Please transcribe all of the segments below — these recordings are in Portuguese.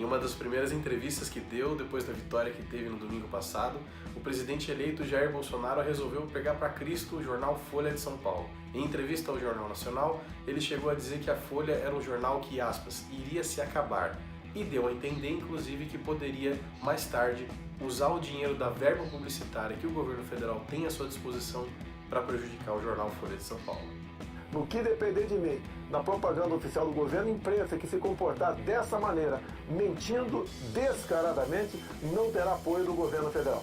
Em uma das primeiras entrevistas que deu depois da vitória que teve no domingo passado, o presidente eleito Jair Bolsonaro resolveu pegar para Cristo o jornal Folha de São Paulo. Em entrevista ao Jornal Nacional, ele chegou a dizer que a Folha era um jornal que, aspas, iria se acabar, e deu a entender, inclusive, que poderia, mais tarde, usar o dinheiro da verba publicitária que o governo federal tem à sua disposição para prejudicar o jornal Folha de São Paulo. No que depender de mim, na propaganda oficial do governo, a imprensa que se comportar dessa maneira, mentindo descaradamente, não terá apoio do governo federal.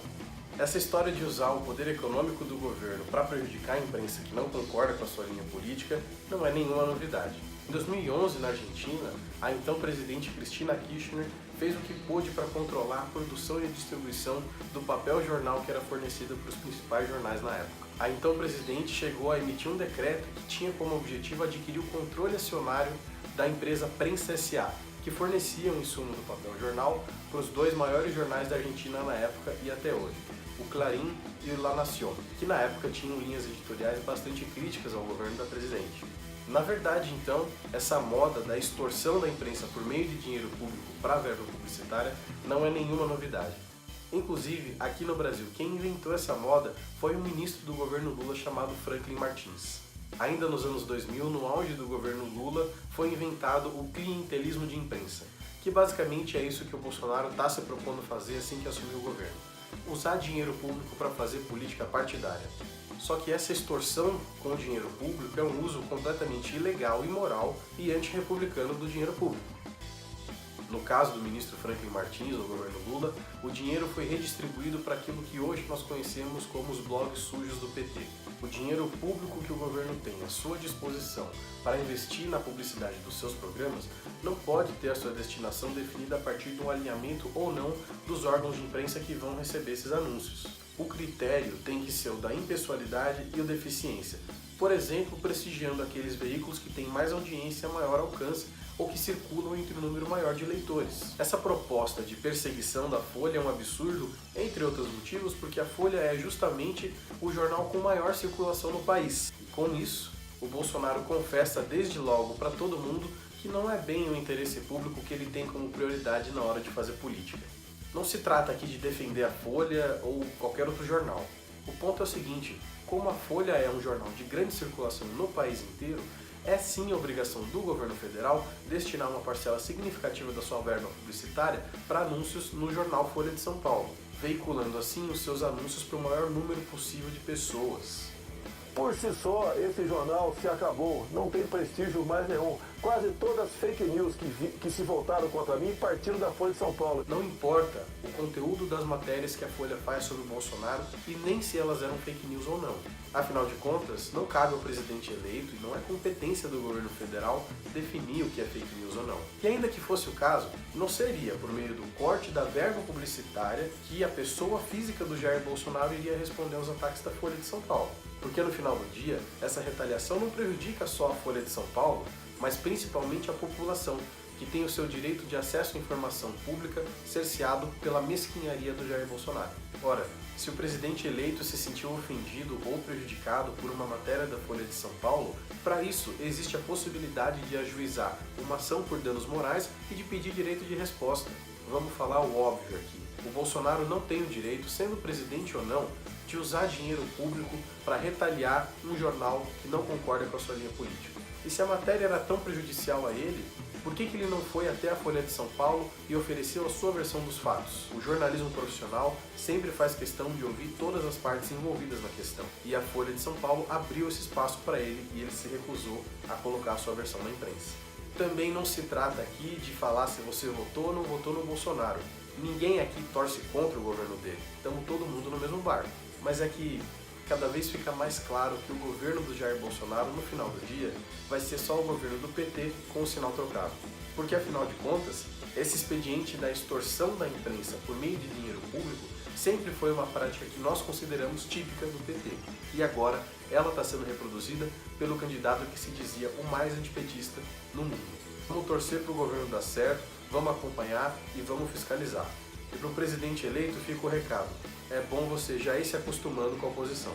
Essa história de usar o poder econômico do governo para prejudicar a imprensa que não concorda com a sua linha política não é nenhuma novidade. Em 2011, na Argentina, a então presidente Cristina Kirchner fez o que pôde para controlar a produção e a distribuição do papel jornal que era fornecido para os principais jornais na época. A então presidente chegou a emitir um decreto que tinha como objetivo adquirir o controle acionário da empresa Prensa S.A., que fornecia o insumo do papel jornal para os dois maiores jornais da Argentina na época e até hoje, o Clarín e o La Nación, que na época tinham linhas editoriais bastante críticas ao governo da presidente. Na verdade, então, essa moda da extorsão da imprensa por meio de dinheiro público para a verba publicitária não é nenhuma novidade. Inclusive, aqui no Brasil, quem inventou essa moda foi um ministro do governo Lula chamado Franklin Martins. Ainda nos anos 2000, no auge do governo Lula, foi inventado o clientelismo de imprensa, que basicamente é isso que o Bolsonaro está se propondo fazer assim que assumir o governo. Usar dinheiro público para fazer política partidária. Só que essa extorsão com o dinheiro público é um uso completamente ilegal, imoral e antirrepublicano do dinheiro público. No caso do ministro Franklin Martins, do governo Lula, o dinheiro foi redistribuído para aquilo que hoje nós conhecemos como os blogs sujos do PT. O dinheiro público que o governo tem à sua disposição para investir na publicidade dos seus programas não pode ter a sua destinação definida a partir do alinhamento ou não dos órgãos de imprensa que vão receber esses anúncios. O critério tem que ser o da impessoalidade e o da eficiência, por exemplo, prestigiando aqueles veículos que têm mais audiência e maior alcance ou que circulam entre um número maior de leitores. Essa proposta de perseguição da Folha é um absurdo, entre outros motivos, porque a Folha é justamente o jornal com maior circulação no país. E com isso, o Bolsonaro confessa desde logo para todo mundo que não é bem o interesse público que ele tem como prioridade na hora de fazer política. Não se trata aqui de defender a Folha ou qualquer outro jornal. O ponto é o seguinte, como a Folha é um jornal de grande circulação no país inteiro, é sim a obrigação do governo federal destinar uma parcela significativa da sua verba publicitária para anúncios no jornal Folha de São Paulo, veiculando assim os seus anúncios para o maior número possível de pessoas. Por si só, esse jornal se acabou, não tem prestígio mais nenhum. Quase todas as fake news que se voltaram contra mim partiram da Folha de São Paulo. Não importa o conteúdo das matérias que a Folha faz sobre o Bolsonaro e nem se elas eram fake news ou não. Afinal de contas, não cabe ao presidente eleito e não é competência do governo federal definir o que é fake news ou não. E ainda que fosse o caso, não seria por meio do corte da verba publicitária que a pessoa física do Jair Bolsonaro iria responder aos ataques da Folha de São Paulo. Porque no final do dia, essa retaliação não prejudica só a Folha de São Paulo, mas principalmente a população, que tem o seu direito de acesso à informação pública cerceado pela mesquinharia do Jair Bolsonaro. Ora, se o presidente eleito se sentiu ofendido ou prejudicado por uma matéria da Folha de São Paulo, para isso existe a possibilidade de ajuizar uma ação por danos morais e de pedir direito de resposta. Vamos falar o óbvio aqui. O Bolsonaro não tem o direito, sendo presidente ou não, de usar dinheiro público para retaliar um jornal que não concorda com a sua linha política. E se a matéria era tão prejudicial a ele, por que ele não foi até a Folha de São Paulo e ofereceu a sua versão dos fatos? O jornalismo profissional sempre faz questão de ouvir todas as partes envolvidas na questão. E a Folha de São Paulo abriu esse espaço para ele e ele se recusou a colocar a sua versão na imprensa. Também não se trata aqui de falar se você votou ou não votou no Bolsonaro. Ninguém aqui torce contra o governo dele. Estamos todo mundo no mesmo barco. Mas é que cada vez fica mais claro que o governo do Jair Bolsonaro, no final do dia, vai ser só o governo do PT com o sinal trocado. Porque, afinal de contas, esse expediente da extorsão da imprensa por meio de dinheiro público sempre foi uma prática que nós consideramos típica do PT. E agora ela está sendo reproduzida pelo candidato que se dizia o mais antipetista no mundo. Vamos torcer para o governo dar certo, vamos acompanhar e vamos fiscalizar. E para o presidente eleito fica o recado. É bom você já ir se acostumando com a oposição.